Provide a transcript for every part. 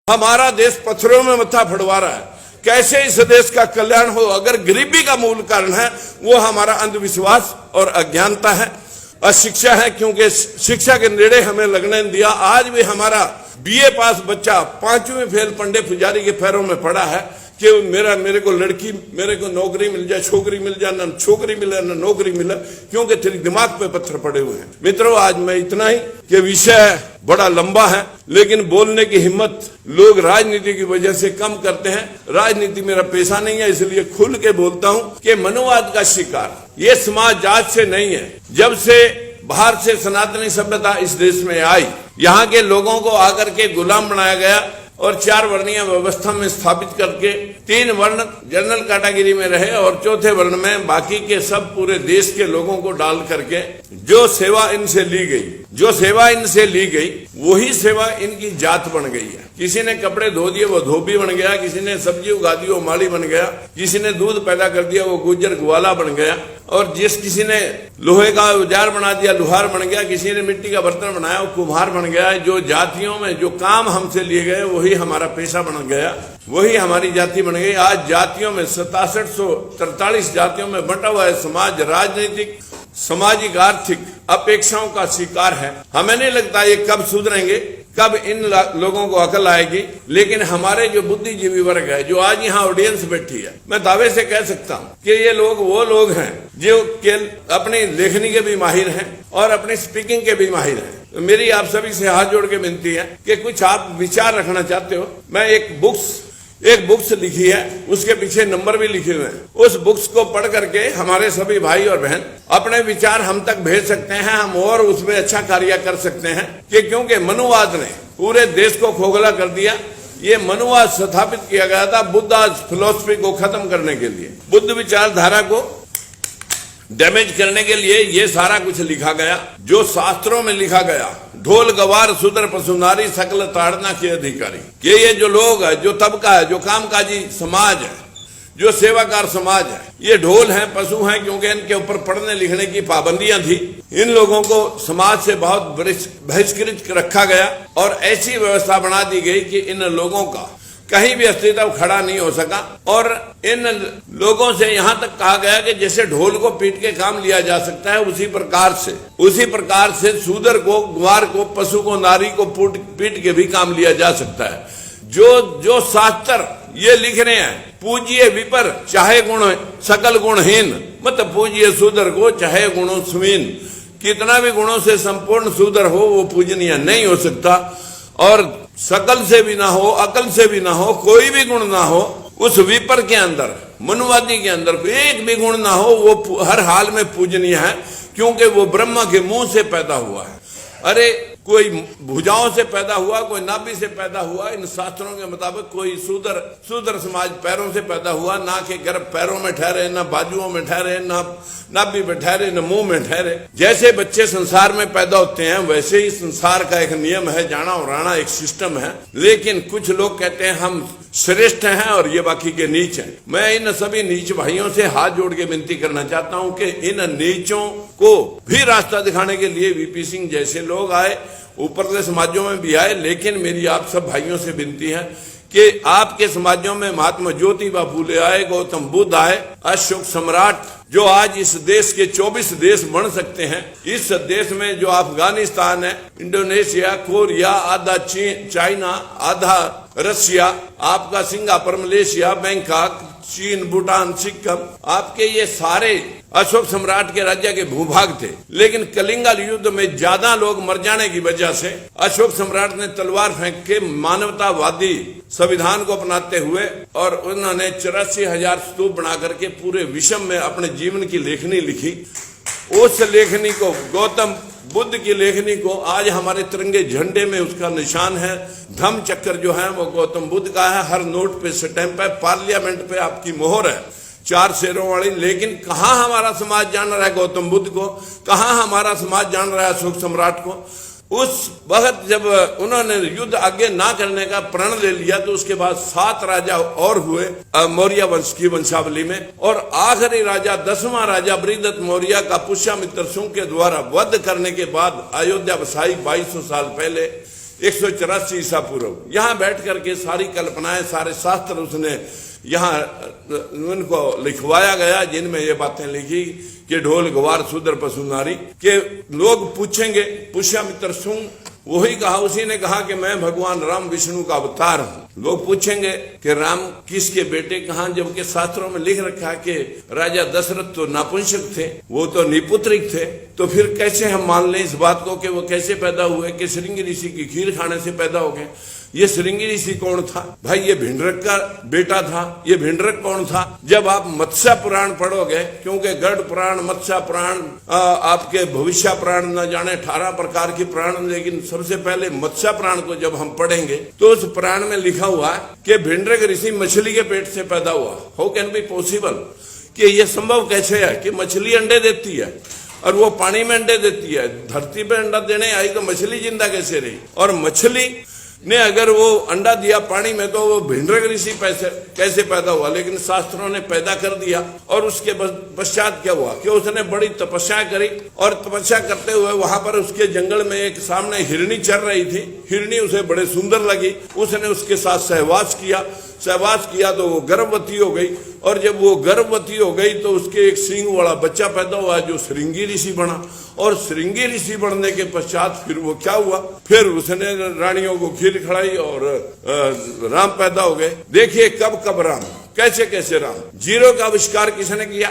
हमारा देश पत्थरों में मत्था फड़वा रहा है। कैसे इस देश का कल्याण हो अगर गरीबी का मूल कारण है वो हमारा अंधविश्वास और अज्ञानता है, अशिक्षा है। क्योंकि शिक्षा के नेड़े हमें लगने दिया। आज भी हमारा बीए पास बच्चा 5वीं फेल पंडे पुजारी के पैरों में पड़ा है कि मेरे को लड़की, मेरे को नौकरी मिल जाए, छोकरी मिल जाए, ना छोकरी मिले ना नौकरी मिले, क्योंकि तेरी दिमाग पे पत्थर पड़े हुए हैं। मित्रों, आज मैं इतना ही कि विषय बड़ा लंबा है, लेकिन बोलने की हिम्मत लोग राजनीति की वजह से कम करते हैं। राजनीति मेरा पेशा नहीं है, इसलिए खुल के बोलता हूं कि मनुवाद का शिकार ये समाज आज से नहीं है। जब से बाहर से सनातनी सभ्यता इस देश में आई, यहाँ के लोगों को आकर के गुलाम बनाया गया और 4 वर्णीय व्यवस्था में स्थापित करके 3 वर्ण जनरल कैटेगरी में रहे और 4थे वर्ण में बाकी के सब पूरे देश के लोगों को डाल करके जो सेवा इनसे ली गई वही सेवा इनकी जात बन गई है। किसी ने कपड़े धो दिए वो धोबी बन गया, किसी ने सब्जी उगा दी वो माली बन गया, किसी ने दूध पैदा कर दिया वो गुज्जर ग्वाला बन गया, और किसी ने लोहे का औजार बना दिया लुहार बन गया, किसी ने मिट्टी का बर्तन बनाया वो कुम्हार बन गया। जो जातियों में जो काम हमसे लिए गए वही हमारा पेशा बन गया, वही हमारी जाति बन गई। आज जातियों में 6743 जातियों में बंटा हुआ है समाज। राजनीतिक, सामाजिक, आर्थिक अपेक्षाओं का शिकार है। हमें नहीं लगता ये कब सुधरेंगे, कब इन लोगों को अकल आएगी। लेकिन हमारे जो बुद्धिजीवी वर्ग है, जो आज यहाँ ऑडियंस बैठी है, मैं दावे से कह सकता हूँ कि ये लोग वो लोग हैं जो अपनी लेखनी के भी माहिर हैं और अपनी स्पीकिंग के भी माहिर हैं। तो मेरी आप सभी से हाथ जोड़ के विनती है कि कुछ आप विचार रखना चाहते हो, मैं एक बुक्स लिखी है, उसके पीछे नंबर भी लिखे हुए हैं। उस बुक्स को पढ़ करके हमारे सभी भाई और बहन अपने विचार हम तक भेज सकते हैं, हम और उसमें अच्छा कार्य कर सकते हैं। कि क्योंकि मनुवाद ने पूरे देश को खोखला कर दिया। ये मनुवाद स्थापित किया गया था बुद्ध फिलॉसफी को खत्म करने के लिए, बुद्ध विचारधारा को डैमेज करने के लिए ये सारा कुछ लिखा गया। जो शास्त्रों में लिखा गया, ढोल गवार शूद्र पशु नारी सकल ताड़ना के अधिकारी, कि ये जो लोग है, जो तबका है, जो कामकाजी समाज है, जो सेवाकार समाज है, ये ढोल हैं, पशु हैं, क्योंकि इनके ऊपर पढ़ने लिखने की पाबंदियां थी। इन लोगों को समाज से बहुत बहिष्कृत रखा गया और ऐसी व्यवस्था बना दी गई कि इन लोगों का कहीं भी अस्तित्व खड़ा नहीं हो सका। और इन लोगों से यहाँ तक कहा गया कि जैसे ढोल को पीट के काम लिया जा सकता है, उसी प्रकार से शूद्र को, ग्वार को, पशु को, नारी को पीट के भी काम लिया जा सकता है। जो शास्त्र ये लिख रहे हैं, पूजिए विपर चाहे गुण सकल गुणहीन, मत पूजिए शूद्र को चाहे गुणों सुहीन। कितना भी गुणों से संपूर्ण शूद्र हो वो पूजनीय नहीं हो सकता, और सकल से भी ना हो, अकल से भी ना हो, कोई भी गुण ना हो उस विपर के अंदर, मनुवादी के अंदर एक भी गुण ना हो, वो हर हाल में पूजनीय है, क्योंकि वो ब्रह्मा के मुंह से पैदा हुआ है। अरे कोई भुजाओं से पैदा हुआ, कोई नाभि से पैदा हुआ, इन शास्त्रों के मुताबिक कोई शूद्र समाज पैरों से पैदा हुआ, ना के गर्भ पैरों में ठहरे, ना बाजुओं में ठहरे, ना नाभि में ठहरे, न मुंह में ठहरे। जैसे बच्चे संसार में पैदा होते हैं वैसे ही संसार का एक नियम है, जाना और आना एक सिस्टम है। लेकिन कुछ लोग कहते हैं हम श्रेष्ठ हैं और ये बाकी के नीच हैं। मैं इन सभी नीच भाइयों से हाथ जोड़ के विनती करना चाहता हूं कि इन नीचों को भी रास्ता दिखाने के लिए वीपी सिंह जैसे लोग आए, ऊपरले समाजों में भी आए। लेकिन मेरी आप सब भाइयों से विनती है कि आपके समाजों में महात्मा ज्योतिबा फूले आए, गौतम बुद्ध आए, अशोक सम्राट, जो आज इस देश के 24 देश बन सकते हैं। इस देश में जो अफगानिस्तान है, इंडोनेशिया, कोरिया, आधा चाइना, आधा रसिया, आपका सिंगापुर, मलेशिया, बैंकॉक, चीन, भूटान, सिक्किम, आपके ये सारे अशोक सम्राट के राज्य के भूभाग थे। लेकिन कलिंगा युद्ध में ज्यादा लोग मर जाने की वजह से अशोक सम्राट ने तलवार फेंक के मानवतावादी संविधान को अपनाते हुए, और उन्होंने 84,000 स्तूप बना करके पूरे विश्व में अपने जीवन की लेखनी लिखी। उस लेखनी को, गौतम बुद्ध की लेखनी को आज हमारे तिरंगे झंडे में उसका निशान है। धम्म चक्र जो है वो गौतम बुद्ध का है, हर नोट पे स्टैंप है, पार्लियामेंट पे आपकी मोहर है 4 शेरों वाली। लेकिन कहाँ हमारा समाज जान रहा है गौतम बुद्ध को, कहाँ हमारा समाज जान रहा है अशोक सम्राट को। उस वक्त जब उन्होंने युद्ध आगे ना करने का प्रण ले लिया तो उसके बाद 7 राजा और हुए मौर्य वंश की वंशावली में, और आखिरी राजा 10वां राजा बृहदत्त मौर्य का पुष्यमित्र शुंग के द्वारा वध करने के बाद अयोध्या बसाई 2200 साल पहले। 184 ईसा पूर्व। यहाँ बैठ करके सारी कल्पनाएं, सारे शास्त्र उसने यहाँ उनको लिखवाया गया, जिनमें ये बातें लिखी कि ढोल गवार शूद्र पशु नारी के लोग पूछेंगे, पुष्यमित्र सुन, वही कहा, उसी ने कहा कि मैं भगवान राम विष्णु का अवतार हूँ। लोग पूछेंगे कि राम किसके बेटे कहाँ, जबकि शास्त्रों में लिख रखा है कि राजा दशरथ तो नापुंसक थे, वो तो निपुत्रिक थे। तो फिर कैसे हम मान लें इस बात को कि वो कैसे पैदा हुए, कि श्रृंगी ऋषि की खीर खाने से पैदा हो गए। ये श्रृंगी ऋषि कौन था भाई? ये भिंडरक का बेटा था। ये भिंडरक कौन था? जब आप मत्स्य पुराण पढ़ोगे, क्योंकि गरुड़ पुराण, मत्स्य पुराण, आपके भविष्य पुराण, न जाने 18 प्रकार के पुराण, लेकिन सबसे पहले मत्स्य पुराण को जब हम पढ़ेंगे तो उस पुराण में लिखा हुआ है कि भिंडरक ऋषि मछली के पेट से पैदा हुआ। How can be possible? कि ये संभव कैसे है कि मछली अंडे देती है और वो पानी में अंडे देती है? धरती पे अंडा देने आई तो मछली जिंदा कैसे रही? और मछली ने अगर वो अंडा दिया पानी में तो वो भिंडरक ऋषि कैसे पैदा हुआ? लेकिन शास्त्रों ने पैदा कर दिया। और उसके पश्चात क्या हुआ कि उसने बड़ी तपस्या करी, और तपस्या करते हुए वहां पर उसके जंगल में एक सामने हिरनी चल रही थी। हिरनी उसे बड़े सुंदर लगी, उसने उसके साथ सहवास किया तो वो गर्भवती हो गई। और जब वो गर्भवती हो गई तो उसके एक सींग वाला बच्चा पैदा हुआ जो श्रृंगी ऋषि बना। और श्रृंगी ऋषि बनने के पश्चात फिर वो क्या हुआ, फिर उसने रानियों को खीर खिलाई और राम पैदा हो गए। देखिए कब कब राम, कैसे कैसे राम। जीरो का आविष्कार किसने किया?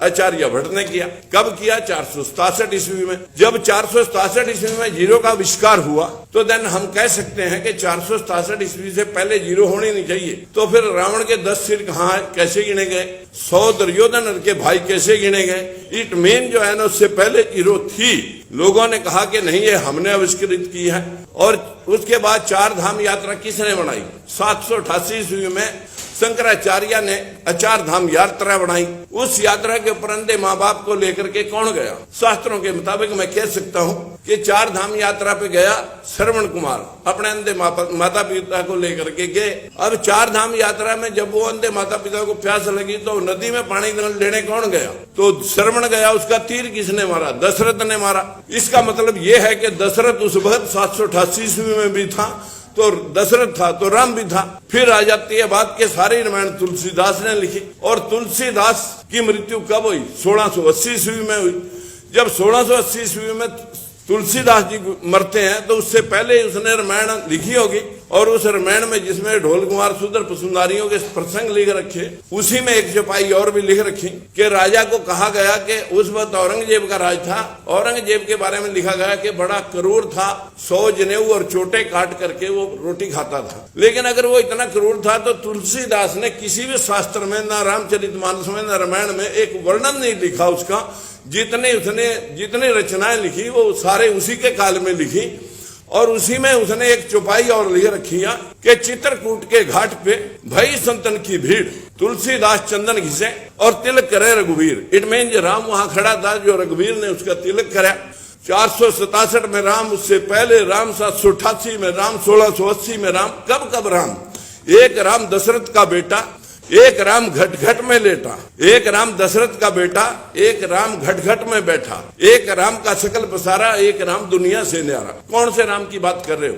आचार्य भट्ट ने किया। कब किया? 467 ईस्वी में। जब 467 ईस्वी में जीरो का आविष्कार हुआ तो देन हम कह सकते हैं कि 467 ईस्वी से पहले जीरो होनी नहीं चाहिए। तो फिर रावण के 10 सिर कहाँ है, कैसे गिने गए? 100 दुर्योधन के भाई कैसे गिने गए? इट मीन जो है ना, उससे पहले जीरो थी। लोगों ने कहा कि नहीं, ये हमने आविष्कृत की है। और उसके बाद 4 धाम यात्रा किसने बनाई? 788 ईस्वी में शंकराचार्य ने 4 धाम यात्रा बनाई। उस यात्रा के ऊपर अंधे माँ बाप को लेकर के कौन गया? शास्त्रों के मुताबिक मैं कह सकता हूँ कि 4 धाम यात्रा पे गया श्रवण कुमार, अपने अंधे माता पिता को लेकर के गए। अब 4 धाम यात्रा में जब वो अंधे माता पिता को प्यास लगी तो नदी में पानी लेने कौन गया? तो श्रवण गया। उसका तीर किसने मारा? दशरथ ने मारा। इसका मतलब ये है कि दशरथ उस वक्त 788 ईस्वी में भी था, तो दशरथ था तो राम भी था। फिर आ जाती है बात के सारे रामायण तुलसीदास ने लिखी। और तुलसीदास की मृत्यु कब हुई? 1680 ईस्वी में हुई। जब 1680 ईस्वी में तुलसीदास जी मरते हैं तो उससे पहले उसने रामायण लिखी होगी। और उस रामायण में जिसमें ढोल कुमार शूद्र पशुनारियों के प्रसंग लिख रखे, उसी में एक चौपाई और भी लिख रखी कि राजा को कहा गया कि उस वक्त औरंगजेब का राज था। औरंगजेब के बारे में लिखा गया कि बड़ा क्रूर था, 100 जनेऊ और चोटे काट करके वो रोटी खाता था। लेकिन अगर वो इतना क्रूर था तो तुलसीदास ने किसी भी शास्त्र में, न रामचरितमानस में, न रामायण में एक वर्णन नहीं लिखा उसका। जितनी रचनाएं लिखी वो सारे उसी के काल में लिखी। और उसी में उसने एक चौपाई और लिख रखी है कि चित्रकूट के घाट पे भई संतन की भीड़, तुलसीदास चंदन घिसे और तिलक करे रघुवीर। इट मीन राम वहां खड़ा था जो रघुवीर ने उसका तिलक करा। 467 में राम, उससे पहले राम 788 में राम, 1680 में राम। कब कब राम? एक राम दशरथ का बेटा, एक राम घट घट में लेटा, एक राम दशरथ का बेटा, एक राम घट घट में बैठा, एक राम का शकल पसारा, एक राम दुनिया से न्यारा। कौन से राम की बात कर रहे हो?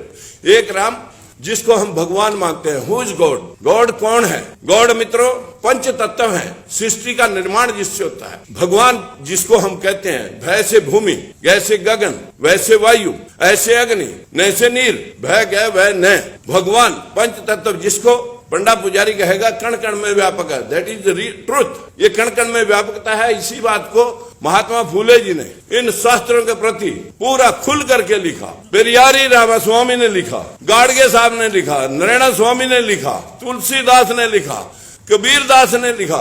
एक राम जिसको हम भगवान मानते हैं। Who is God? गॉड कौन है? गॉड मित्रों पंच तत्व है, सृष्टि का निर्माण जिससे होता है। भगवान जिसको हम कहते हैं, वैसे भूमि, जैसे गगन, वैसे वायु, ऐसे अग्नि, नैसे नीर, भय गय वह न। भगवान पंच तत्व जिसको पंडा पुजारी कहेगा कण कण में व्यापक है, दैट इज द ट्रुथ। ये कण कण में व्यापकता है। इसी बात को महात्मा फूले जी ने इन शास्त्रों के प्रति पूरा खुल करके लिखा। पेरियारी रामास्वामी ने लिखा, गाडगे साहब ने लिखा, नारायण स्वामी ने लिखा, तुलसीदास ने लिखा, कबीरदास ने लिखा,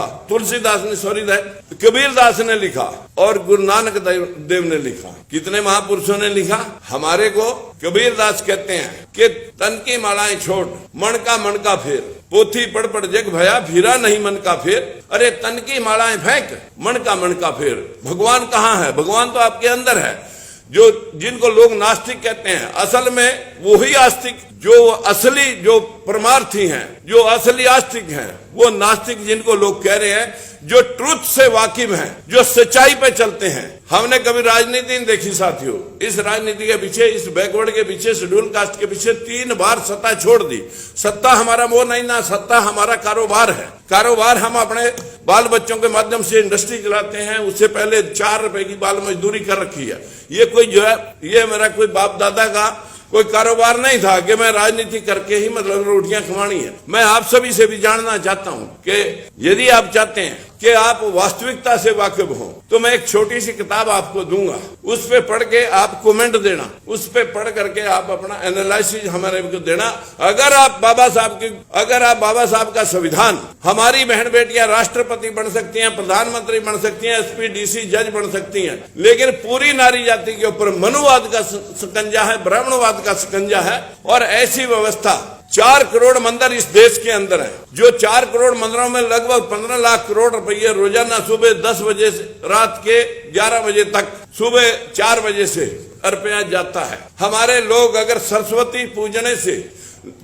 कबीरदास ने लिखा और गुरु नानक देव ने लिखा। कितने महापुरुषों ने लिखा? हमारे को कबीरदास कहते हैं कि तन की मालाएं छोड़, मन का फेर, पोथी पढ़ पढ़ जग भया, फिरा नहीं मन का फेर। अरे तन की मालाएं फेंक, मन का फेर। भगवान कहाँ है? भगवान तो आपके अंदर है। जो जिनको लोग नास्तिक कहते हैं, असल में वही आस्तिक जो असली जो परमार्थी हैं, जो असली आस्तिक हैं, वो नास्तिक जिनको लोग कह रहे हैं, जो ट्रुथ से वाकिफ हैं, जो सच्चाई पे चलते हैं। हमने कभी राजनीति नहीं देखी साथियों। इस राजनीति के पीछे, इस बैकवर्ड के पीछे, शेड्यूल कास्ट के पीछे 3 बार सत्ता छोड़ दी। सत्ता हमारा मोह नहीं ना, सत्ता हमारा कारोबार है। कारोबार हम अपने बाल बच्चों के माध्यम से इंडस्ट्री चलाते हैं। उससे पहले 4 रुपए की बाल मजदूरी कर रखी है। ये कोई जो है, ये मेरा कोई बाप दादा का कोई कारोबार नहीं था कि मैं राजनीति करके ही मतलब रोटियां कमानी है। मैं आप सभी से भी जानना चाहता हूं कि यदि आप चाहते हैं कि आप वास्तविकता से वाकिफ हो, तो मैं एक छोटी सी किताब आपको दूंगा, उस पे पढ़ के आप कमेंट देना, उस पे पढ़ करके आप अपना एनालिसिस हमारे को देना। अगर आप बाबा साहब का संविधान, हमारी बहन बेटियां राष्ट्रपति बन सकती हैं, प्रधानमंत्री बन सकती हैं, एसपी डीसी जज बन सकती हैं, लेकिन पूरी नारी जाति के ऊपर मनुवाद का शिकंजा है, ब्राह्मणवाद का शिकंजा है। और ऐसी व्यवस्था 4 करोड़ मंदिर इस देश के अंदर है, जो 4 करोड़ मंदिरों में लगभग 15 लाख करोड़ रुपये रोजाना सुबह 10 बजे से रात के 11 बजे तक, सुबह 4 बजे से अर्पया जाता है। हमारे लोग अगर सरस्वती पूजने से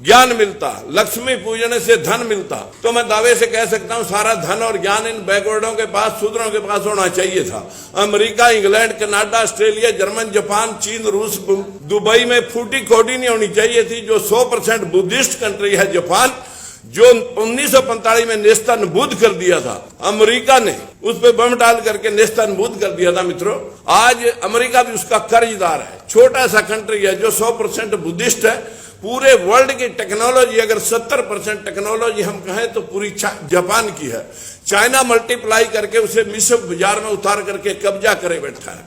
ज्ञान मिलता, लक्ष्मी पूजने से धन मिलता, तो मैं दावे से कह सकता हूं सारा धन और ज्ञान इन बैकवर्डों के पास, शूद्रों के पास होना चाहिए था। America, England, Canada, Australia, German, Japan, चीन, रूस, दुबई में फूटी कोडी नहीं होनी चाहिए थी। जो 100% बुद्धिस्ट कंट्री है जापान, जो 1945 में नेस्तनाबूद कर दिया था, अमेरिका ने उस पर बम डाल करके नेस्तनाबूद कर दिया था। मित्रों, आज अमेरिका भी उसका कर्जदार है। छोटा सा कंट्री है जो 100% बुद्धिस्ट है। पूरे वर्ल्ड की टेक्नोलॉजी अगर 70% टेक्नोलॉजी हम कहें तो पूरी जापान की है। चाइना मल्टीप्लाई करके उसे विश्व बाजार में उतार करके कब्जा करे बैठा है।